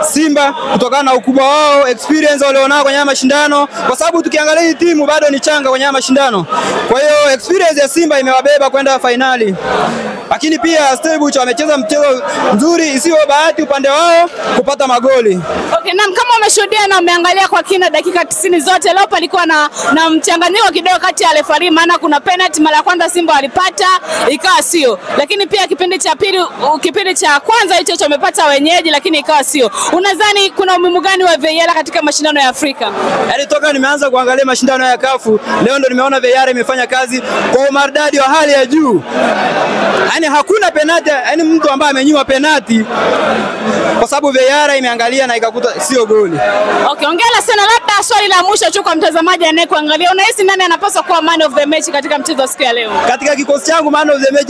Simba kutokana na ukubwa wao, experience walionao kwenye mashindano, kwa sababu tukiangalia hii timu bado ni changa kwenye mashindano. Kwa hiyo experience ya Simba imewabeba kwenda finali. Lakini pia Stellenbosch wamecheza mchezo mzuri, isiyo bahati upande wao kupata magoli. Okay, na kama umeshuhudia na umeangalia kwa kina dakika 90 zote, leo palikuwa na mchanganyiko kidogo kati ya referee, maana kuna penalty mara ya kwanza Simba walipata ikawa sio. Lakini pia kipindi cha pili, kipindi cha kwanza hicho wamepata wenyeji lakini ikawa sio. Unadhani kuna umuhimu gani wa VAR katika mashindano ya Afrika? Yaani toka nimeanza kuangalia mashindano ya CAF, leo ndo nimeona VAR imefanya kazi kwa umaridadi wa hali ya juu. Yaani hakuna penalty, yaani mtu ambaye amenyima penalty kwa sababu VAR imeangalia na ikakuta sio goli. Okay, hongera sana. Labda swali la mwisho tu kwa mtazamaji anayekuangalia, unahisi nani anapaswa kuwa man of the match katika mchezo wa siku ya leo? Katika kikosi changu man of the match